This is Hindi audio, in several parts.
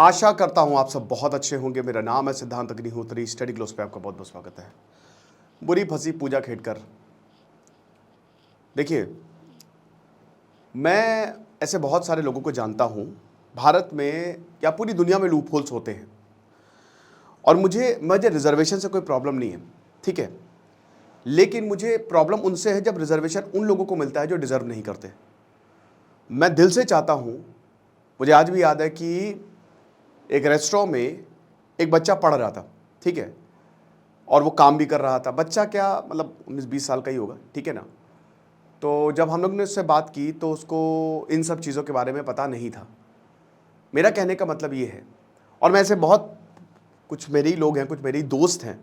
आशा करता हूं आप सब बहुत अच्छे होंगे। मेरा नाम है सिद्धांत अग्निहोत्री। स्टडी ग्लोस पे आपका बहुत बहुत स्वागत है। बुरी फंसी पूजा खेड़कर। देखिए, मैं ऐसे बहुत सारे लोगों को जानता हूं भारत में या पूरी दुनिया में लूप होल्स होते हैं और मुझे रिजर्वेशन से कोई प्रॉब्लम नहीं है, ठीक है। लेकिन मुझे प्रॉब्लम उनसे है जब रिजर्वेशन उन लोगों को मिलता है जो डिजर्व नहीं करते। मैं दिल से चाहता हूं, मुझे आज भी याद है कि एक रेस्टोरेंट में एक बच्चा पढ़ रहा था, ठीक है, और वो काम भी कर रहा था। बच्चा क्या मतलब 19-20 साल का ही होगा, ठीक है ना। तो जब हम लोग ने उससे बात की तो उसको इन सब चीज़ों के बारे में पता नहीं था। मेरा कहने का मतलब ये है, और मैं ऐसे बहुत कुछ मेरे ही लोग हैं, कुछ मेरे ही दोस्त हैं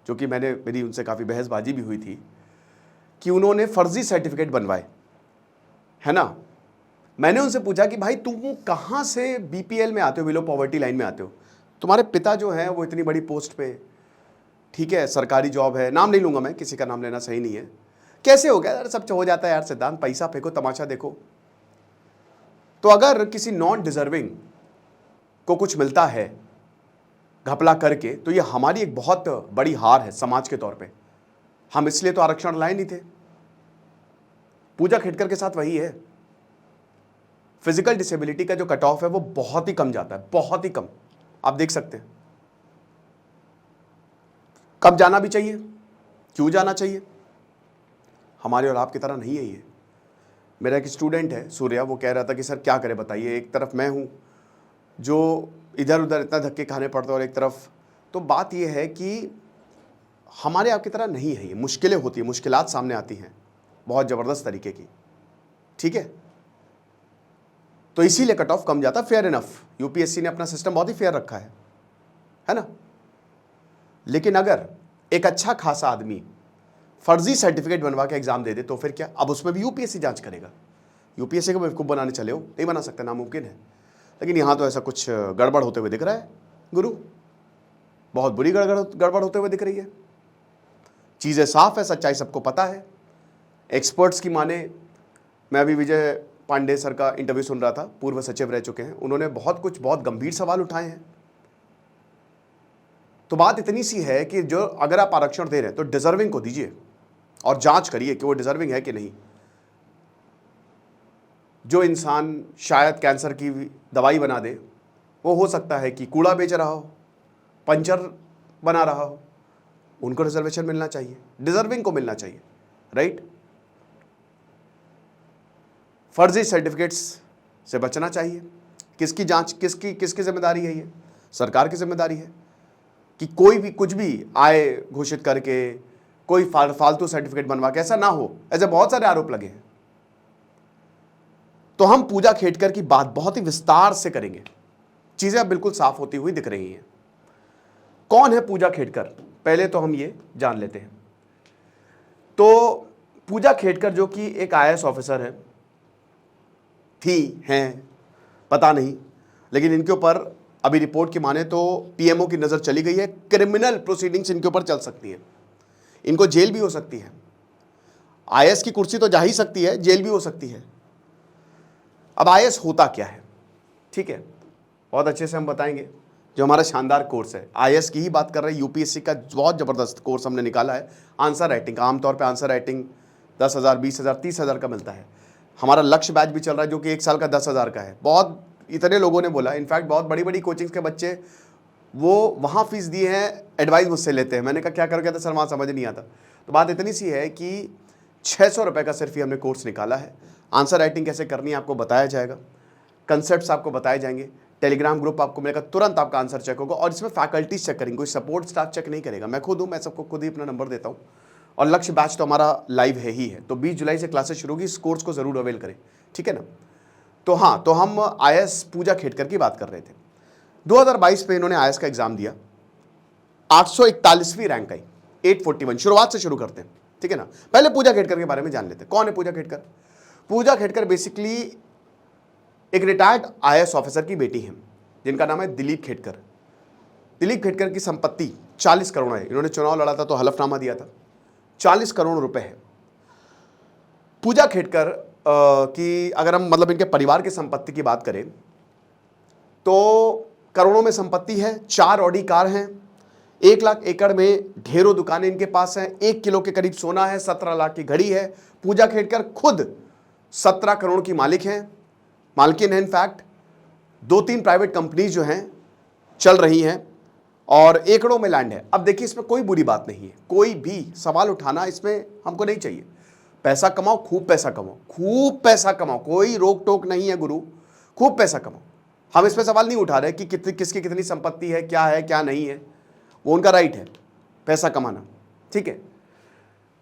जो कि मेरी उनसे काफ़ी बहसबाजी भी हुई थी कि उन्होंने फर्जी सर्टिफिकेट बनवाए, है ना। मैंने उनसे पूछा कि भाई तुम कहाँ से बीपीएल में आते हो, बिलो पॉवर्टी लाइन में आते हो। तुम्हारे पिता जो हैं वो इतनी बड़ी पोस्ट पे, ठीक है, सरकारी जॉब है, नाम नहीं लूंगा मैं, किसी का नाम लेना सही नहीं है। कैसे हो गया यार, सब हो जाता है यार सिद्धांत, पैसा फेंको तमाशा देखो। तो अगर किसी नॉन डिजर्विंग को कुछ मिलता है घपला करके, तो ये हमारी एक बहुत बड़ी हार है समाज के तौर पे। हम इसलिए तो आरक्षण लाए नहीं थे। पूजा खेड़कर के साथ वही है। फिजिकल डिसेबिलिटी का जो कट ऑफ है वो बहुत ही कम जाता है, बहुत ही कम। आप देख सकते हैं। कब जाना भी चाहिए, क्यों जाना चाहिए, हमारे और आपकी तरह नहीं है ये। मेरा एक स्टूडेंट है सूर्या, वो कह रहा था कि सर क्या करें बताइए, एक तरफ मैं हूं जो इधर उधर इतना धक्के खाने पड़ते और एक तरफ। तो बात यह है कि हमारे आपकी तरह नहीं है ये, मुश्किलें होती है, मुश्किलात सामने आती हैं बहुत ज़बरदस्त तरीके की, ठीक है। तो इसीलिए कट ऑफ कम जाता, फेयर इनफ। यूपीएससी ने अपना सिस्टम बहुत ही फेयर रखा है ना। लेकिन अगर एक अच्छा खासा आदमी फर्जी सर्टिफिकेट बनवा के एग्जाम दे दे तो फिर क्या, अब उसमें भी यूपीएससी जांच करेगा। यूपीएससी को बेवकूफ़ बनाने चले हो, नहीं बना सकते, नामुमकिन है। लेकिन यहां तो ऐसा कुछ गड़बड़ होते हुए दिख रहा है गुरु, बहुत बुरी गड़बड़ होते हुए दिख रही है। चीज़ें साफ है, सच्चाई सबको पता है। एक्सपर्ट्स की माने, मैं अभी विजय पांडे सर का इंटरव्यू सुन रहा था, पूर्व सचिव रह चुके हैं, उन्होंने बहुत गंभीर सवाल उठाए हैं। तो बात इतनी सी है कि जो अगर आप आरक्षण दे रहे हैं तो डिजर्विंग को दीजिए और जांच करिए कि वो डिजर्विंग है कि नहीं। जो इंसान शायद कैंसर की दवाई बना दे, वो हो सकता है कि कूड़ा बेच रहा हो, पंचर बना रहा हो, उनको रिजर्वेशन मिलना चाहिए, डिजर्विंग को मिलना चाहिए, राइट। फर्जी सर्टिफिकेट्स से बचना चाहिए। किसकी जांच, किसकी जिम्मेदारी है ये, सरकार की जिम्मेदारी है कि कोई भी कुछ भी आय घोषित करके कोई फालतू सर्टिफिकेट बनवा के, ऐसा ना हो। ऐसे बहुत सारे आरोप लगे हैं। तो हम पूजा खेड़कर की बात बहुत ही विस्तार से करेंगे। चीजें अब बिल्कुल साफ होती हुई दिख रही हैं। कौन है पूजा खेड़कर, पहले तो हम ये जान लेते हैं। तो पूजा खेड़कर जो कि एक आईएएस ऑफिसर है, हैं पता नहीं, लेकिन इनके ऊपर अभी रिपोर्ट की माने तो पीएमओ की नजर चली गई है। क्रिमिनल प्रोसीडिंग्स इनके ऊपर चल सकती है, इनको जेल भी हो सकती है। आईएएस की कुर्सी तो जा ही सकती है, जेल भी हो सकती है। अब आईएएस होता क्या है, ठीक है, बहुत अच्छे से हम बताएंगे। जो हमारा शानदार कोर्स है, आईएएस की ही बात कर रहे हैं, यूपीएससी का बहुत जबरदस्त कोर्स हमने निकाला है। आंसर राइटिंग, आमतौर पर आंसर राइटिंग 10,000, 20,000, 30,000 का मिलता है। हमारा लक्ष्य बैच भी चल रहा है जो कि 1 साल का 10,000 का है। बहुत इतने लोगों ने बोला, इनफैक्ट बहुत बड़ी बड़ी कोचिंग्स के बच्चे वो वहाँ फीस दिए हैं, एडवाइस मुझसे लेते हैं। मैंने कहा क्या करोगे, तो सर वहाँ समझ नहीं आता। तो बात इतनी सी है कि 600 रुपये का सिर्फ ही हमने कोर्स निकाला है। आंसर राइटिंग कैसे करनी है आपको बताया जाएगा, कंसेप्ट्स आपको बताए जाएंगे, टेलीग्राम ग्रुप आपको मिलेगा, तुरंत आपका आंसर चेक होगा। और इसमें फैकल्टीज चेक करेंगे, कोई सपोर्ट स्टाफ चेक नहीं करेगा, मैं खुद हूँ, मैं सबको खुद ही अपना नंबर देता हूँ। और लक्ष्य बैच तो हमारा लाइव है ही है। तो 20 जुलाई से क्लासेस शुरू होगी, इस कोर्स को जरूर अवेल करें, ठीक है ना। तो हाँ, तो हम आईएएस पूजा खेड़कर की बात कर रहे थे। 2022 में इन्होंने आईएएस का एग्जाम दिया, 841वीं रैंक आई, 841। शुरुआत से शुरू करते हैं, ठीक है ना। पहले पूजा खेड़कर के बारे में जान लेते हैं। कौन है पूजा खेड़कर। पूजा खेड़कर बेसिकली एक रिटायर्ड आईएएस ऑफिसर की बेटी है जिनका नाम है दिलीप खेड़कर। दिलीप खेड़कर की संपत्ति 40 करोड़ है। इन्होंने चुनाव लड़ा था तो हलफनामा दिया था, 40 करोड़ रुपए है। पूजा खेड़कर की अगर हम मतलब इनके परिवार की संपत्ति की बात करें तो करोड़ों में संपत्ति है, 4 ऑडी कार हैं, 1 लाख एकड़ में ढेरों दुकानें इनके पास हैं, 1 किलो के करीब सोना है, 17 लाख की घड़ी है। पूजा खेड़कर खुद 17 करोड़ की मालकिन है। इनफैक्ट 2-3 प्राइवेट कंपनीज जो हैं चल रही हैं और एकड़ों में लैंड है। अब देखिए, इसमें कोई बुरी बात नहीं है, कोई भी सवाल उठाना इसमें हमको नहीं चाहिए। पैसा कमाओ, खूब पैसा कमाओ, खूब पैसा कमाओ, कोई रोक टोक नहीं है गुरु, खूब पैसा कमाओ। हम इस पर सवाल नहीं उठा रहे कि किसकी कितनी संपत्ति है क्या नहीं है, वो उनका राइट है पैसा कमाना, ठीक है।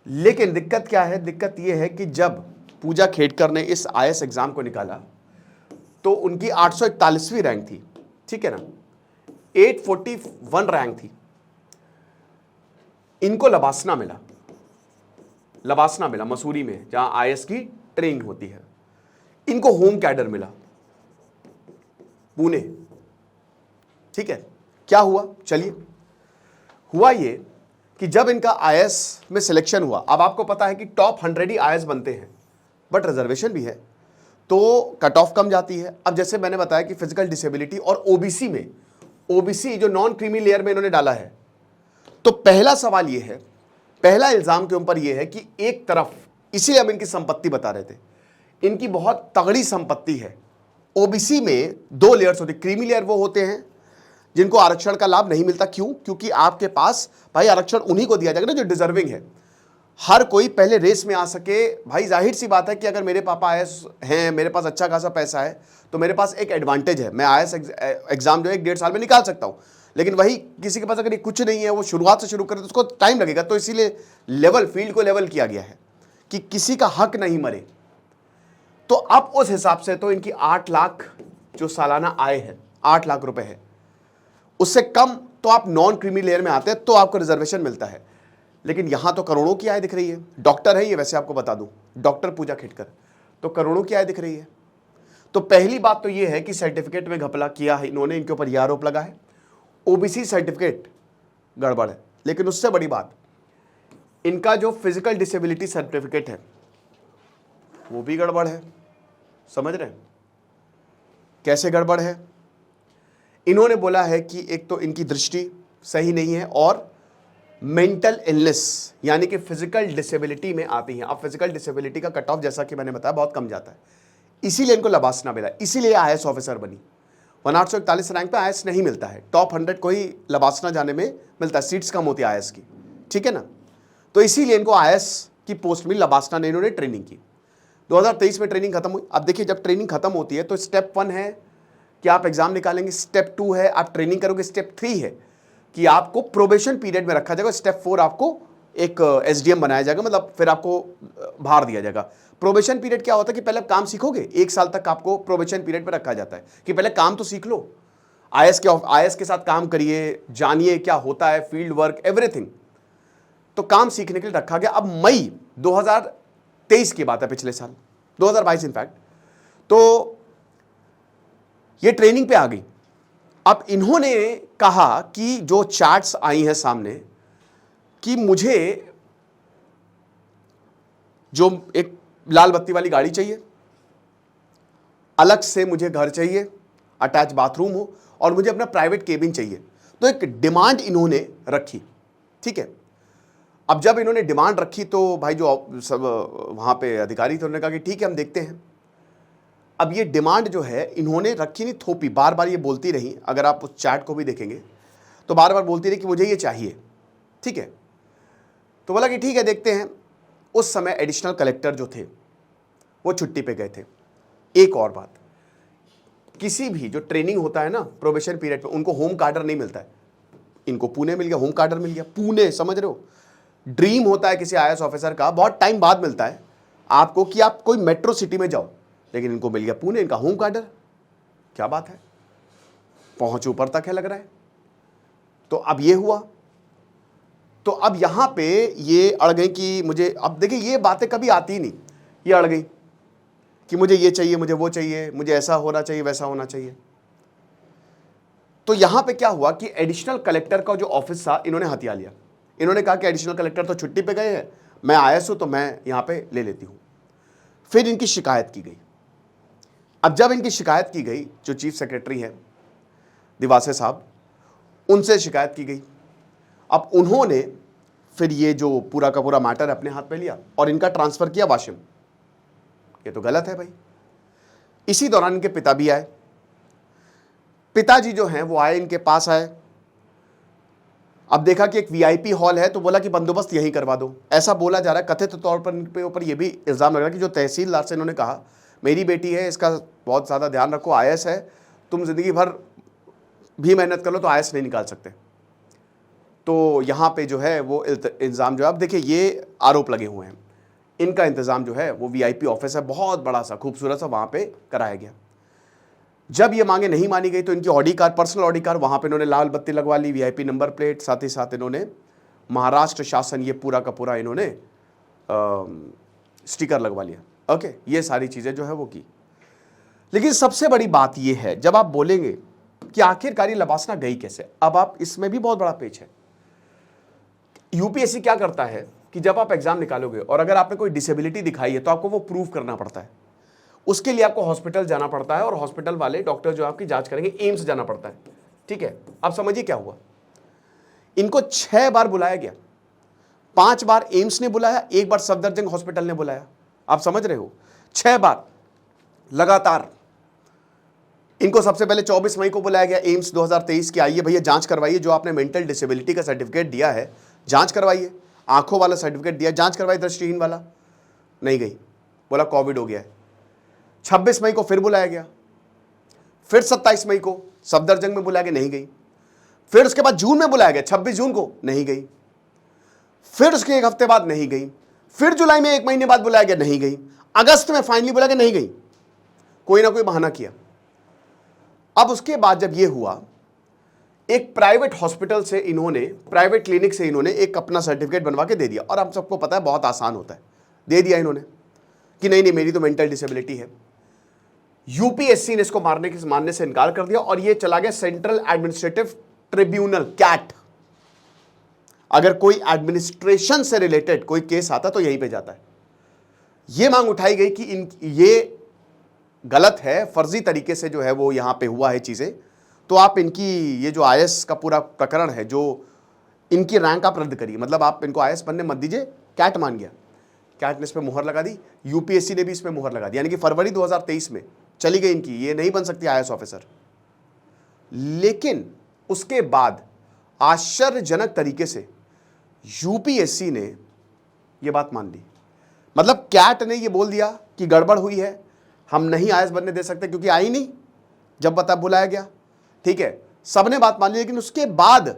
लेकिन दिक्कत क्या है? दिक्कत ये है कि जब पूजा खेड़कर ने इस IAS एग्जाम को निकाला तो उनकी 841वीं रैंक थी, ठीक है ना, 841 रैंक थी। इनको लबासना मिला मसूरी में, जहां IAS की ट्रेनिंग होती है। इनको होम कैडर मिला पुणे, ठीक है। क्या हुआ? चलिए, हुआ ये कि जब इनका IAS में सिलेक्शन हुआ, अब आपको पता है कि टॉप 100 ही IAS बनते हैं, बट रिजर्वेशन भी है तो कट ऑफ कम जाती है। अब जैसे मैंने बताया कि फिजिकल डिसेबिलिटी और ओबीसी में, ओबीसी जो नॉन क्रीमी लेयर में इन्होंने डाला है, तो पहला सवाल ये है, पहला इल्जाम के ऊपर ये है कि एक तरफ, इसीलिए हम इनकी संपत्ति बता रहे थे, इनकी बहुत तगड़ी संपत्ति है। ओबीसी में 2 लेयर्स होते हैं। क्रीमी लेयर वो होते हैं जिनको आरक्षण का लाभ नहीं मिलता। क्यों? क्योंकि आपके पास भाई आरक्षण उन्हीं को दिया जाएगा ना जो डिजर्विंग है। हर कोई पहले रेस में आ सके। भाई जाहिर सी बात है कि अगर मेरे पापा IAS हैं, मेरे पास अच्छा खासा पैसा है, तो मेरे पास एक एडवांटेज है, मैं IAS एग्जाम जो है 1-1.5 साल में निकाल सकता हूं। लेकिन वही किसी के पास अगर कुछ नहीं है, वो शुरुआत से शुरू करे तो उसको टाइम लगेगा। तो इसीलिए फील्ड को लेवल किया गया है कि किसी का हक नहीं मरे। तो अब उस हिसाब से तो इनकी 8 लाख जो सालाना आय है, 8 लाख रुपए है, उससे कम तो आप नॉन क्रीमी लेयर में आते हैं तो आपको रिजर्वेशन मिलता है। लेकिन यहां तो करोड़ों की आय दिख रही है। डॉक्टर है ये, वैसे आपको बता दूं, डॉक्टर पूजा खेड़कर, तो करोड़ों की आय दिख रही है। तो पहली बात तो ये है कि सर्टिफिकेट में घपला किया है इन्होंने, इनके ऊपर यह आरोप लगा है। ओबीसी सर्टिफिकेट गड़बड़ है। लेकिन उससे बड़ी बात, इनका जो फिजिकल डिसेबिलिटी सर्टिफिकेट है वो भी गड़बड़ है। समझ रहे हैं कैसे गड़बड़ है? इन्होंने बोला है कि एक तो इनकी दृष्टि सही नहीं है और मेंटल इलनेस यानी कि फिजिकल डिसेबिलिटी में आती है। अब फिजिकल डिसेबिलिटी का कट ऑफ जैसा कि मैंने बताया बहुत कम जाता है, इसीलिए इनको लबासना मिला, इसीलिए IAS ऑफिसर बनी। 841 रैंक पे IAS नहीं मिलता है, टॉप 100 को ही लबासना जाने में मिलता है, सीट्स कम होती है IAS की, ठीक है ना। तो इसीलिए इनको IAS की पोस्ट में लबासना ने इन्होंने ट्रेनिंग की। 2023 में ट्रेनिंग खत्म हुई। अब देखिए, जब ट्रेनिंग खत्म होती है तो स्टेप 1 है कि आप एग्जाम निकालेंगे, स्टेप 2 है आप ट्रेनिंग करोगे, स्टेप 3 है कि आपको प्रोबेशन पीरियड में रखा जाएगा, स्टेप 4 आपको एक SDM बनाया जाएगा, मतलब फिर आपको भार दिया जाएगा। प्रोबेशन पीरियड क्या होता है कि पहले आप काम सीखोगे, 1 साल तक आपको प्रोबेशन पीरियड पर रखा जाता है कि पहले काम तो सीख लो, IAS के साथ काम करिए, जानिए क्या होता है, फील्ड वर्क एवरीथिंग। तो काम सीखने के लिए रखा गया। अब मई 2023 की बात है, पिछले साल 2022 इनफैक्ट, तो ये ट्रेनिंग पे आ गई। अब इन्होंने कहा कि जो चैट्स आई हैं सामने कि मुझे जो एक लाल बत्ती वाली गाड़ी चाहिए, अलग से मुझे घर चाहिए, अटैच बाथरूम हो और मुझे अपना प्राइवेट केबिन चाहिए। तो एक डिमांड इन्होंने रखी, ठीक है। अब जब इन्होंने डिमांड रखी तो भाई जो सब वहां पे अधिकारी थे उन्होंने कहा कि ठीक है हम देखते हैं। अब ये डिमांड जो है इन्होंने रखी नहीं, थोपी, बार बार ये बोलती रही। अगर आप उस चैट को भी देखेंगे तो बार बार बोलती रही कि मुझे ये चाहिए, ठीक है। तो बोला कि ठीक है देखते हैं। उस समय एडिशनल कलेक्टर जो थे वो छुट्टी पे गए थे। एक और बात, किसी भी जो ट्रेनिंग होता है ना प्रोबेशन पीरियड पे, उनको होम कार्डर नहीं मिलता है। इनको पुणे मिल गया, होम कार्डर मिल गया, पुणे, समझ रहे हो। ड्रीम होता है किसी IAS ऑफिसर का, बहुत टाइम बाद मिलता है आपको कि आप कोई मेट्रो सिटी में जाओ, लेकिन इनको मिल गया पुणे, इनका होम कार्डर। क्या बात है, पहुंच ऊपर तक है लग रहा है। तो अब ये हुआ, तो अब यहां पे ये अड़ गई कि मुझे, अब देखिए ये बातें कभी आती ही नहीं, ये अड़ गई कि मुझे ये चाहिए, मुझे वो चाहिए, मुझे ऐसा होना चाहिए, वैसा होना चाहिए। तो यहां पे क्या हुआ कि एडिशनल कलेक्टर का जो ऑफिस था इन्होंने हथिया लिया। इन्होंने कहा कि एडिशनल कलेक्टर तो छुट्टी पे गए हैं, मैं IAS हूं तो मैं यहां पे ले लेती हूं। फिर इनकी शिकायत की गई। अब जब इनकी शिकायत की गई, जो चीफ सेक्रेटरी है दिवासे साहब, उनसे शिकायत की गई। अब उन्होंने फिर ये जो पूरा का पूरा मैटर अपने हाथ में लिया और इनका ट्रांसफर किया वाशिम। ये तो गलत है भाई। इसी दौरान इनके पिता भी आए। पिताजी जो हैं वो आए, इनके पास आए। अब देखा कि एक वीआईपी हॉल है तो बोला कि बंदोबस्त यहीं करवा दो। ऐसा बोला जा रहा है, कथित तौर पर इनके ऊपर यह भी इल्जाम लग रहा है कि जो तहसीलदार से इन्होंने कहा मेरी बेटी है, इसका बहुत ज़्यादा ध्यान रखो, आईएएस है, तुम जिंदगी भर भी मेहनत कर लो तो आईएएस नहीं निकाल सकते। तो यहाँ पे जो है वो इल्ज़ाम जो है, अब देखिए ये आरोप लगे हुए हैं, इनका इंतज़ाम जो है वो वीआईपी ऑफिस है, बहुत बड़ा सा खूबसूरत सा, वहाँ पे कराया गया। जब ये मांगे नहीं मानी गई तो इनकी Audi car, personal Audi car, वहाँ पे इन्होंने लाल बत्ती लगवा ली, वीआईपी नंबर प्लेट, साथ ही साथ इन्होंने महाराष्ट्र शासन ये पूरा का पूरा इन्होंने स्टिकर लगवा लिया। ओके, ये सारी चीज़ें जो है वो की। लेकिन सबसे बड़ी बात ये है, जब आप बोलेंगे कि आखिरकार ये लबासना गई कैसे, अब आप इसमें भी बहुत बड़ा पेच है। यूपीएससी क्या करता है कि जब आप एग्जाम निकालोगे और अगर आपने कोई डिसेबिलिटी दिखाई है तो आपको वो प्रूव करना पड़ता है। उसके लिए आपको हॉस्पिटल जाना पड़ता है और हॉस्पिटल वाले डॉक्टर जो आपकी जांच करेंगे, एम्स जाना पड़ता है। ठीक है, अब समझिए क्या हुआ। इनको 6 बार बुलाया गया, 5 बार एम्स ने बुलाया, 1 बार सफदरजंग हॉस्पिटल ने बुलाया। आप समझ रहे हो, 6 बार लगातार। इनको सबसे पहले 24 मई को बुलाया गया एम्स 2023 की, आइए भैया जांच करवाइए, जो आपने मेंटल डिसेबिलिटी का सर्टिफिकेट दिया है जांच करवाइए, आंखों वाला सर्टिफिकेट दिया, जांच करवाई, दृष्टिहीन वाला, नहीं गई, बोला कोविड हो गया है। 26 मई को फिर बुलाया गया, फिर 27 मई को सफदरजंग में बुलाया गया, नहीं गई। फिर उसके बाद जून में बुलाया गया, 26 जून को, नहीं गई। फिर उसके 1 हफ्ते बाद नहीं गई। फिर जुलाई में 1 महीने बाद बुलाया गया, नहीं गई। अगस्त में फाइनली बुलाया गया, नहीं गई। कोई ना कोई बहाना किया। अब उसके बाद जब यह हुआ, एक प्राइवेट हॉस्पिटल से इन्होंने, प्राइवेट क्लिनिक से इन्होंने एक अपना सर्टिफिकेट बनवा के दे दिया। और आप सबको पता है बहुत आसान होता है, दे दिया इन्होंने कि नहीं नहीं मेरी तो मेंटल डिसेबिलिटी है। यूपीएससी ने इसको मानने से इनकार कर दिया और ये चला गया सेंट्रल एडमिनिस्ट्रेटिव ट्रिब्यूनल, कैट। अगर कोई एडमिनिस्ट्रेशन से रिलेटेड कोई केस आता तो यहीं पे जाता है। यह मांग उठाई गई कि ये गलत है, फर्जी तरीके से जो है वो यहां पे हुआ है चीजें, तो आप इनकी ये जो आईएएस का पूरा प्रकरण है, जो इनकी रैंक आप रद्द करिए, मतलब आप इनको आईएएस बनने मत दीजिए। कैट मान गया, कैट ने इस पर मुहर लगा दी, यूपीएससी ने भी इस पर मुहर लगा दी, यानी कि फरवरी 2023 में चली गई इनकी, ये नहीं बन सकती आईएएस ऑफिसर। लेकिन उसके बाद आश्चर्यजनक तरीके से यूपीएससी ने यह बात मान ली। मतलब कैट ने यह बोल दिया कि गड़बड़ हुई है, हम नहीं आईएएस बनने दे सकते क्योंकि आई नहीं जब बता बुलाया गया। ठीक है, सबने बात मान ली, लेकिन उसके बाद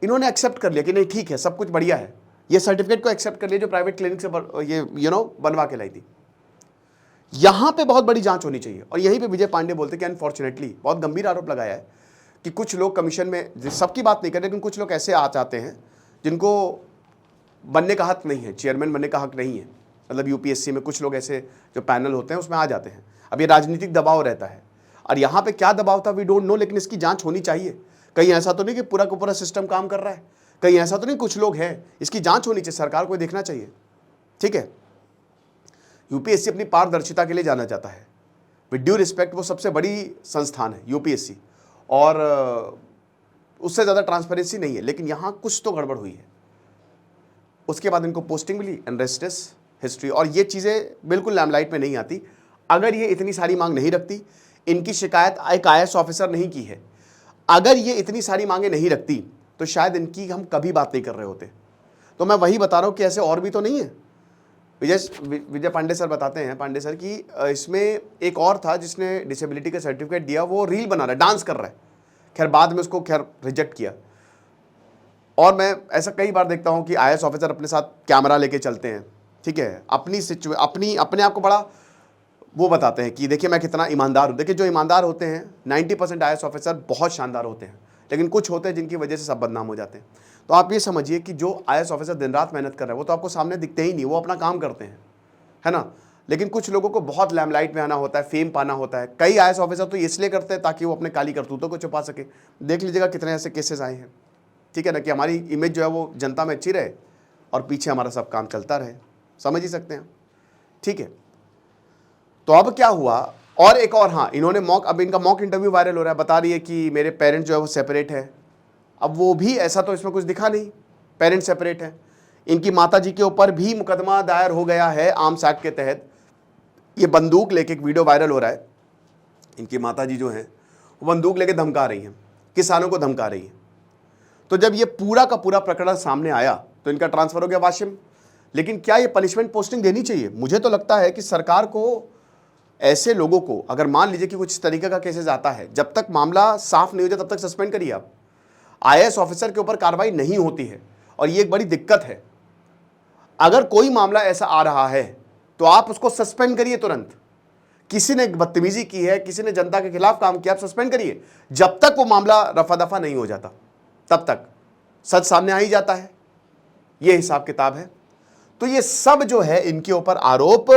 इन्होंने एक्सेप्ट कर लिया कि नहीं ठीक है, सब कुछ बढ़िया है। ये सर्टिफिकेट को एक्सेप्ट कर लिया जो प्राइवेट क्लिनिक से ये बनवा के लाई थी। यहां पे बहुत बड़ी जांच होनी चाहिए। और यहीं पे विजय पांडे बोलते कि अनफॉर्चुनेटली बहुत गंभीर आरोप लगाया है कि कुछ लोग कमीशन में, सबकी बात नहीं कर रहे, लेकिन कुछ लोग ऐसे आ जाते हैं जिनको बनने का हक नहीं है, चेयरमैन बनने का हक नहीं है। मतलब यूपीएससी में कुछ लोग ऐसे जो पैनल होते हैं उसमें आ जाते हैं। अब ये राजनीतिक दबाव रहता है, और यहाँ पे क्या दबाव था वी डोंट नो, लेकिन इसकी जांच होनी चाहिए। कहीं ऐसा तो नहीं कि पूरा का पूरा सिस्टम काम कर रहा है, कहीं ऐसा तो नहीं कुछ लोग हैं, इसकी जांच होनी चाहिए, सरकार को देखना चाहिए। ठीक है, यूपीएससी अपनी पारदर्शिता के लिए जाना जाता है, विद ड्यू रिस्पेक्ट, वो सबसे बड़ी संस्थान है यूपीएससी, और उससे ज़्यादा ट्रांसपेरेंसी नहीं है। लेकिन यहाँ कुछ तो गड़बड़ हुई है। उसके बाद इनको पोस्टिंग मिली, एनरेस्टिस हिस्ट्री, और ये चीज़ें बिल्कुल लैमलाइट में नहीं आती। अगर ये इतनी सारी मांग नहीं रखती, इनकी शिकायत एक आईएएस ऑफिसर नहीं की है, अगर ये इतनी सारी मांगे नहीं रखती तो शायद इनकी हम कभी बात नहीं कर रहे होते। तो मैं वही बता रहा हूँ कि ऐसे और भी तो नहीं है। विजय पांडे सर बताते हैं, पांडे सर, कि इसमें एक और था जिसने डिसेबिलिटी का सर्टिफिकेट दिया, वो रील बना रहा है, डांस कर रहा है। खैर बाद में उसको रिजेक्ट किया। और मैं ऐसा कई बार देखता हूँ कि आईएएस ऑफिसर अपने साथ कैमरा लेके चलते हैं। ठीक है, अपने आप को बड़ा वो बताते हैं कि देखिए मैं कितना ईमानदार हूँ। देखिए जो ईमानदार होते हैं 90% आईएएस ऑफिसर बहुत शानदार होते हैं, लेकिन कुछ होते हैं जिनकी वजह से सब बदनाम हो जाते हैं। तो आप ये समझिए कि जो आईएएस ऑफिसर दिन रात मेहनत कर रहे हैं वो तो आपको सामने दिखते ही नहीं, वो अपना काम करते हैं, है ना। लेकिन कुछ लोगों को बहुत लैमलाइट में आना होता है, फेम पाना होता है। कई आईएएस ऑफिसर तो इसलिए करते हैं ताकि वो अपने काली करतूतों को छुपा सके। देख लीजिएगा कितने ऐसे केसेस आए हैं। ठीक है ना, कि हमारी इमेज जो है वो जनता में अच्छी रहे और पीछे हमारा सब काम चलता रहे। समझ ही सकते हैं। ठीक है, तो अब क्या हुआ, और एक और, हाँ, इन्होंने अब इनका मॉक इंटरव्यू वायरल हो रहा है, बता रही है कि मेरे पेरेंट्स जो है वो सेपरेट है। अब वो भी ऐसा तो इसमें कुछ दिखा नहीं, पेरेंट्स सेपरेट है। इनकी माताजी के ऊपर भी मुकदमा दायर हो गया है आर्म्स एक्ट के तहत। ये बंदूक लेके एक वीडियो वायरल हो रहा है, इनकी माताजी जो हैं वो बंदूक लेके धमका रही हैं, किसानों को धमका रही हैं। तो जब ये पूरा का पूरा प्रकरण सामने आया तो इनका ट्रांसफर हो गया वाशिम। लेकिन क्या ये पनिशमेंट पोस्टिंग देनी चाहिए? मुझे तो लगता है कि सरकार को ऐसे लोगों को, अगर मान लीजिए कि कुछ इस तरीके का केसेस आता है, जब तक मामला साफ नहीं हो जाए तब तक सस्पेंड करिए आप। आईएएस ऑफिसर के ऊपर कार्रवाई नहीं होती है और ये एक बड़ी दिक्कत है। अगर कोई मामला ऐसा आ रहा है तो आप उसको सस्पेंड करिए तुरंत। किसी ने बदतमीजी की है, किसी ने जनता के खिलाफ काम किया, आप सस्पेंड करिए। जब तक वो मामला रफा दफा नहीं हो जाता तब तक सच सामने आ ही जाता है। ये हिसाब किताब है। तो ये सब जो है इनके ऊपर आरोप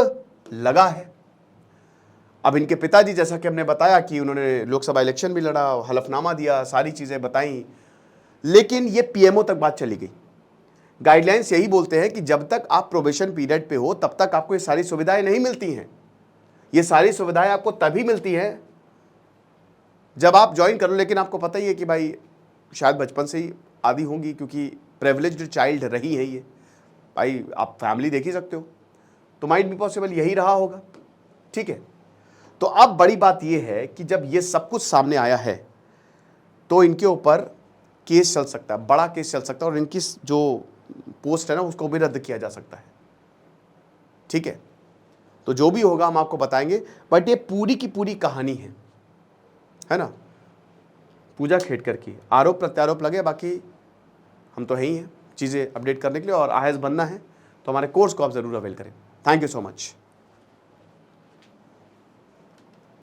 लगा है। अब इनके पिताजी, जैसा कि हमने बताया कि उन्होंने लोकसभा इलेक्शन भी लड़ा, हलफनामा दिया, सारी चीजें बताई, लेकिन ये पीएमओ तक बात चली गई। गाइडलाइंस यही बोलते हैं कि जब तक आप प्रोबेशन पीरियड पे हो तब तक आपको ये सारी सुविधाएं नहीं मिलती हैं। ये सारी सुविधाएं आपको तभी मिलती हैं जब आप ज्वाइन करो। लेकिन आपको पता ही है कि भाई शायद बचपन से ही आदी होंगी, क्योंकि प्रिविलेज्ड चाइल्ड रही है ये। भाई आप फैमिली देख ही सकते हो, तो माइट बी पॉसिबल यही रहा होगा। ठीक है, तो अब बड़ी बात यह है कि जब ये सब कुछ सामने आया है तो इनके ऊपर केस चल सकता है, बड़ा केस चल सकता है, और इनकी जो पोस्ट है ना उसको भी रद्द किया जा सकता है। ठीक है, तो जो भी होगा हम आपको बताएंगे। बट ये पूरी की पूरी कहानी है ना, पूजा खेड़कर की। आरोप प्रत्यारोप लगे, बाकी हम तो हैं ही हैं चीज़ें अपडेट करने के लिए। और आईएएस बनना है तो हमारे कोर्स को आप ज़रूर अवेल करें। Thank you so much.